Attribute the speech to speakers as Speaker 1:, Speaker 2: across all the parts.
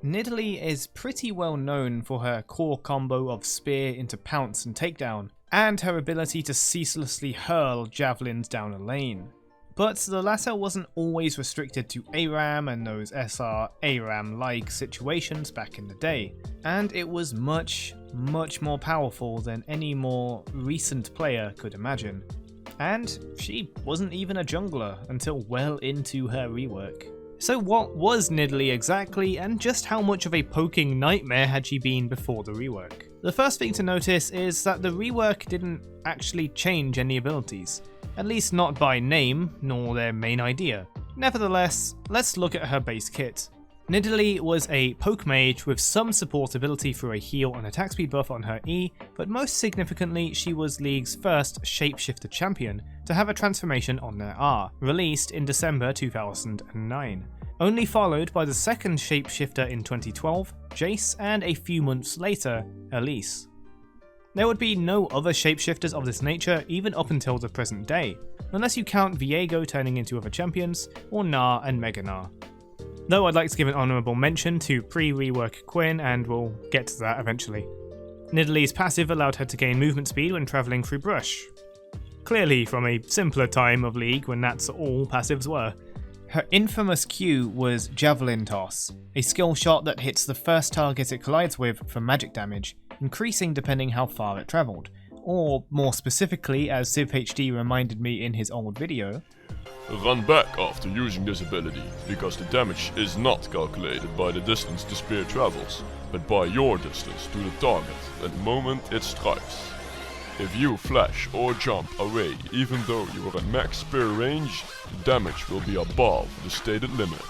Speaker 1: Nidalee is pretty well known for her core combo of spear into pounce and takedown, and her ability to ceaselessly hurl javelins down a lane. But the latter wasn't always restricted to ARAM and those SR ARAM-like situations back in the day, and it was much more powerful than any more recent player could imagine. And she wasn't even a jungler until well into her rework. So what was Nidalee exactly, and just how much of a poking nightmare had she been before the rework? The first thing to notice is that the rework didn't actually change any abilities, at least not by name, nor their main idea. Nevertheless, let's look at her base kit. Nidalee was a poke mage with some support ability through a heal and attack speed buff on her E, but most significantly she was League's first shapeshifter champion to have a transformation on their R, released in December 2009, only followed by the second shapeshifter in 2012, Jace, and a few months later, Elise. There would be no other shapeshifters of this nature even up until the present day, unless you count Viego turning into other champions, or Gnar and Mega Gnar. Though I'd like to give an honourable mention to pre-rework Gwen, and we'll get to that eventually. Nidalee's passive allowed her to gain movement speed when travelling through brush. Clearly from a simpler time of League when that's all passives were. Her infamous Q was Javelin Toss, a skill shot that hits the first target it collides with for magic damage, increasing depending how far it travelled, or more specifically, as CivHD reminded me in his old video,
Speaker 2: run back after using this ability, because the damage is not calculated by the distance the spear travels, but by your distance to the target at the moment it strikes. If you flash or jump away even though you are at max spear range, the damage will be above the stated limit.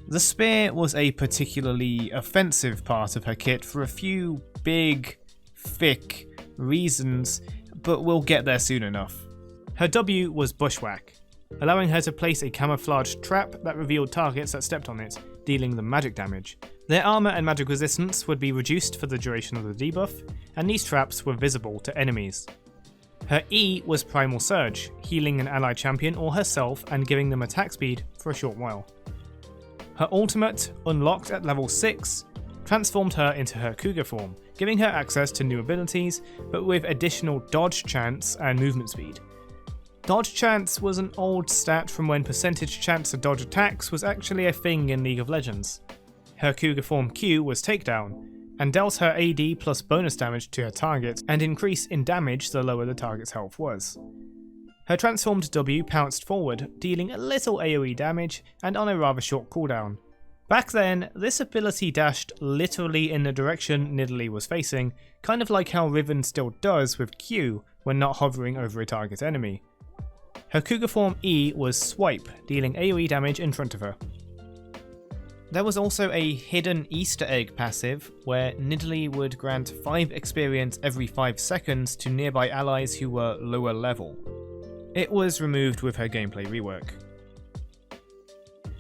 Speaker 1: The spear was a particularly offensive part of her kit for a few big, thick reasons, but we'll get there soon enough. Her W was Bushwhack, allowing her to place a camouflaged trap that revealed targets that stepped on it, dealing them magic damage. Their armor and magic resistance would be reduced for the duration of the debuff, and these traps were visible to enemies. Her E was Primal Surge, healing an ally champion or herself and giving them attack speed for a short while. Her ultimate, unlocked at level 6, transformed her into her Cougar form, giving her access to new abilities, but with additional dodge chance and movement speed. Dodge chance was an old stat from when percentage chance to dodge attacks was actually a thing in League of Legends. Her Cougar form Q was Takedown, and dealt her AD plus bonus damage to her target and increase in damage the lower the target's health was. Her transformed W pounced forward, dealing a little AoE damage and on a rather short cooldown. Back then, this ability dashed literally in the direction Nidalee was facing, kind of like how Riven still does with Q when not hovering over a target enemy. Her Cougar form E was Swipe, dealing AoE damage in front of her. There was also a hidden Easter egg passive where Nidalee would grant 5 experience every 5 seconds to nearby allies who were lower level. It was removed with her gameplay rework.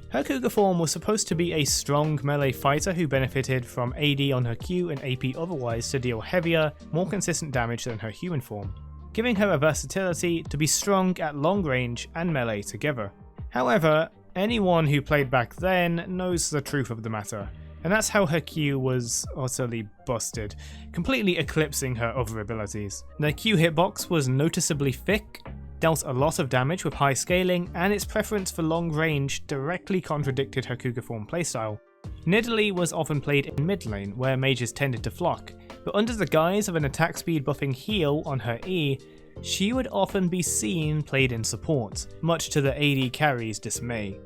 Speaker 1: Her Cougar form was supposed to be a strong melee fighter who benefited from AD on her Q and AP otherwise to deal heavier, more consistent damage than her human form, giving her a versatility to be strong at long range and melee together. However, anyone who played back then knows the truth of the matter, and that's how her Q was utterly busted, completely eclipsing her other abilities. Their Q hitbox was noticeably thick, dealt a lot of damage with high scaling, and its preference for long range directly contradicted her Cougar form playstyle. Nidalee was often played in mid lane, where mages tended to flock, but under the guise of an attack speed buffing heal on her E, she would often be seen played in support, much to the AD carry's dismay.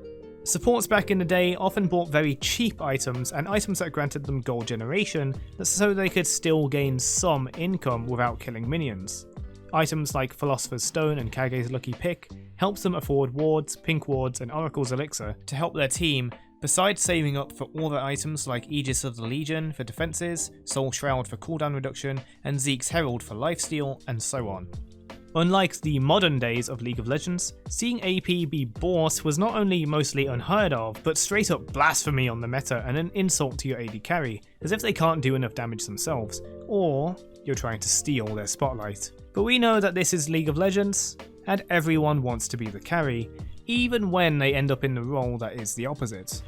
Speaker 1: Supports back in the day often bought very cheap items and items that granted them gold generation so they could still gain some income without killing minions. Items like Philosopher's Stone and Kage's Lucky Pick helped them afford wards, pink wards and Oracle's Elixir to help their team, besides saving up for all the items like Aegis of the Legion for defenses, Soul Shroud for cooldown reduction, and Zeke's Herald for lifesteal, and so on. Unlike the modern days of League of Legends, seeing AP be bought was not only mostly unheard of, but straight up blasphemy on the meta and an insult to your AD carry, as if they can't do enough damage themselves, or you're trying to steal their spotlight. But we know that this is League of Legends, and everyone wants to be the carry, even when they end up in the role that is the opposite.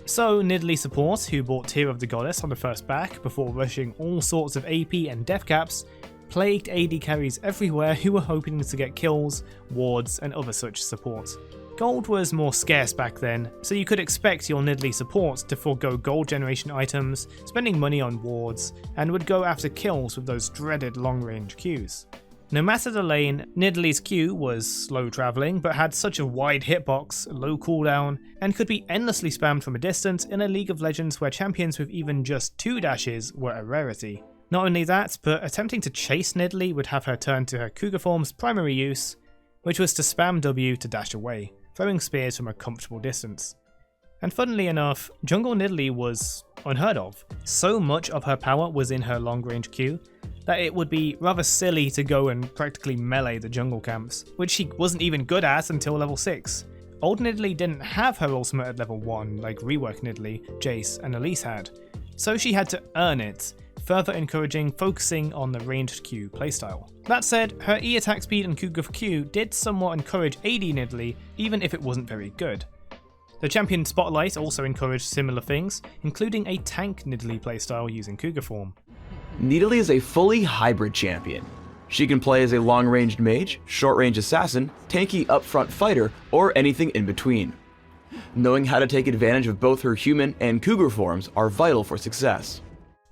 Speaker 1: So Nidalee support, who bought Tear of the Goddess on the first back before rushing all sorts of AP and death caps, plagued AD carries everywhere who were hoping to get kills, wards and other such support. Gold was more scarce back then, so you could expect your Nidalee support to forego gold generation items, spending money on wards, and would go after kills with those dreaded long range Qs. No matter the lane, Nidalee's Q was slow travelling but had such a wide hitbox, low cooldown, and could be endlessly spammed from a distance in a League of Legends where champions with even just 2 dashes were a rarity. Not only that, but attempting to chase Nidalee would have her turn to her Cougar form's primary use, which was to spam W to dash away, throwing spears from a comfortable distance. And funnily enough, jungle Nidalee was unheard of. So much of her power was in her long range Q that it would be rather silly to go and practically melee the jungle camps, which she wasn't even good at until level 6. Old Nidalee didn't have her ultimate at level 1 like Rework Nidalee, Jace and Elise had, so she had to earn it, further encouraging focusing on the ranged Q playstyle. That said, her E attack speed and Cho'Gath Q did somewhat encourage AD Nidalee even if it wasn't very good. The champion Spotlight also encouraged similar things, including a tank Nidalee playstyle using Cougar form.
Speaker 3: Nidalee is a fully hybrid champion. She can play as a long-ranged mage, short-range assassin, tanky upfront fighter, or anything in between. Knowing how to take advantage of both her human and Cougar forms are vital for success.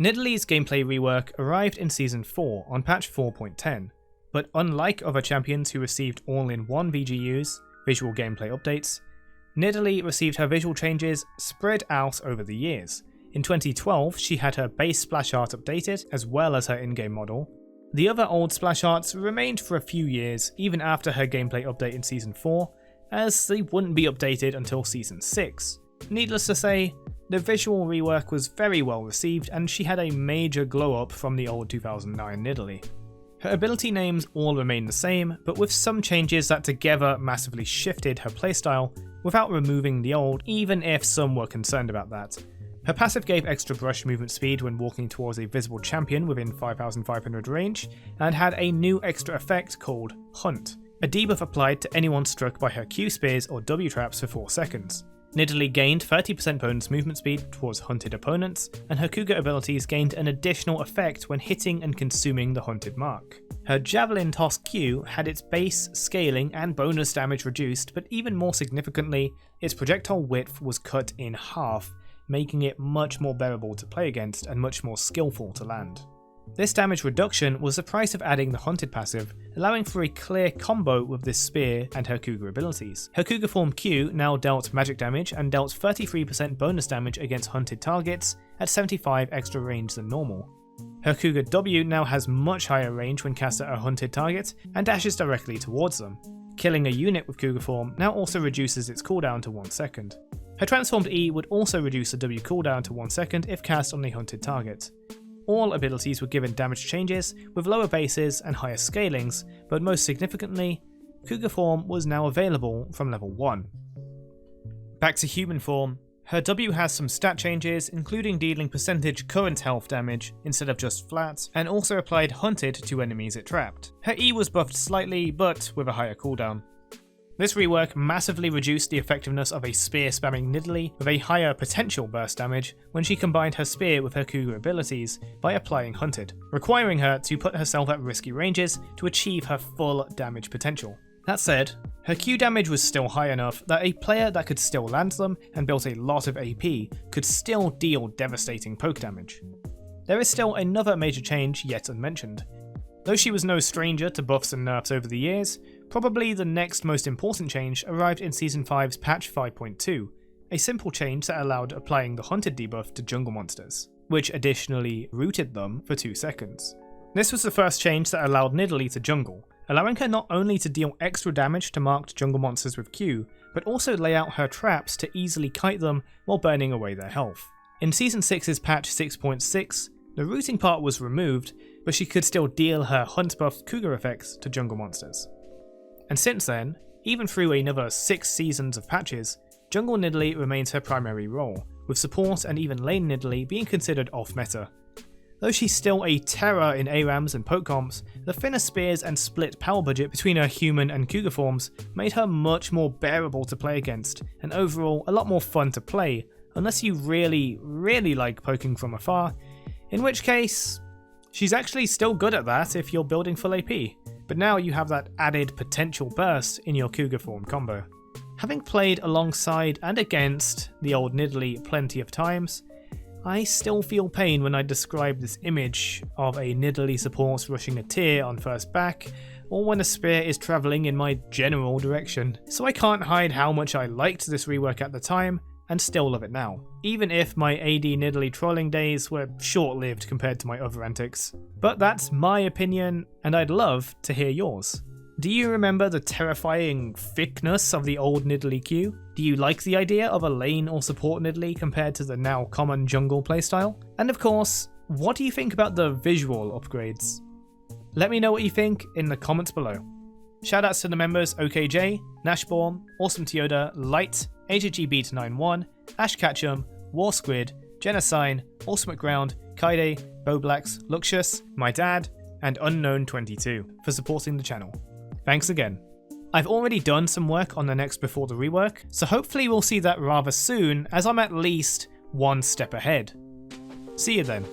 Speaker 1: Nidalee's gameplay rework arrived in Season 4 on patch 4.10, but unlike other champions who received all-in-one VGUs, visual gameplay updates, Nidalee received her visual changes spread out over the years. In 2012, she had her base splash art updated, as well as her in-game model. The other old splash arts remained for a few years, even after her gameplay update in Season 4, as they wouldn't be updated until Season 6. Needless to say, the visual rework was very well received, and she had a major glow up from the old 2009 Nidalee. Her ability names all remain the same, but with some changes that together massively shifted her playstyle without removing the old, even if some were concerned about that. Her passive gave extra brush movement speed when walking towards a visible champion within 5500 range, and had a new extra effect called Hunt, a debuff applied to anyone struck by her Q spears or W traps for 4 seconds. Nidalee gained 30% bonus movement speed towards hunted opponents, and her Cougar abilities gained an additional effect when hitting and consuming the hunted mark. Her Javelin Toss Q had its base, scaling, and bonus damage reduced, but even more significantly, its projectile width was cut in half, making it much more bearable to play against and much more skillful to land. This damage reduction was the price of adding the Hunted passive, allowing for a clear combo with this spear and her Cougar abilities. Her Cougar form Q now dealt magic damage and dealt 33% bonus damage against hunted targets at 75 extra range than normal. Her Cougar W now has much higher range when cast at a hunted target and dashes directly towards them. Killing a unit with Cougar form now also reduces its cooldown to 1 second. Her transformed E would also reduce the W cooldown to 1 second if cast on a hunted target. All abilities were given damage changes with lower bases and higher scalings, but most significantly, Cougar form was now available from level 1. Back to human form, her W has some stat changes, including dealing percentage current health damage instead of just flat, and also applied hunted to enemies it trapped. Her E was buffed slightly, but with a higher cooldown. This rework massively reduced the effectiveness of a spear spamming Nidalee with a higher potential burst damage when she combined her spear with her Cougar abilities by applying Hunted, requiring her to put herself at risky ranges to achieve her full damage potential. That said, her Q damage was still high enough that a player that could still land them and built a lot of AP could still deal devastating poke damage. There is still another major change yet unmentioned. Though she was no stranger to buffs and nerfs over the years, probably the next most important change arrived in Season 5's patch 5.2, a simple change that allowed applying the Hunted debuff to jungle monsters, which additionally rooted them for 2 seconds. This was the first change that allowed Nidalee to jungle, allowing her not only to deal extra damage to marked jungle monsters with Q, but also lay out her traps to easily kite them while burning away their health. In Season 6's patch 6.6, the rooting part was removed, but she could still deal her hunt buff Cougar effects to jungle monsters. And since then, even through another 6 seasons of patches, jungle Nidalee remains her primary role, with support and even lane Nidalee being considered off-meta. Though she's still a terror in ARAMs and poke comps, the thinner spears and split power budget between her human and Cougar forms made her much more bearable to play against, and overall a lot more fun to play, unless you really like poking from afar, in which case she's actually still good at that if you're building full AP, but now you have that added potential burst in your Cougar form combo. Having played alongside and against the old Nidalee plenty of times, I still feel pain when I describe this image of a Nidalee support rushing a tier on first back, or when a spear is travelling in my general direction, so I can't hide how much I liked this rework at the time, and still love it now, even if my AD Nidalee trolling days were short-lived compared to my other antics. But that's my opinion, and I'd love to hear yours. Do you remember the terrifying thickness of the old Nidalee Q? Do you like the idea of a lane or support Nidalee compared to the now common jungle playstyle? And of course, what do you think about the visual upgrades? Let me know what you think in the comments below. Shoutouts to the members OKJ, Nashborn, Awesome Tioda, Light, AJGBeat91, Ash Ketchum, War Squid, Genocide, Awesome Ground, Kayle, Boblax, Luxius, my dad, and Unknown22 for supporting the channel. Thanks again. I've already done some work on the next before the rework, so hopefully we'll see that rather soon as I'm at least one step ahead. See you then.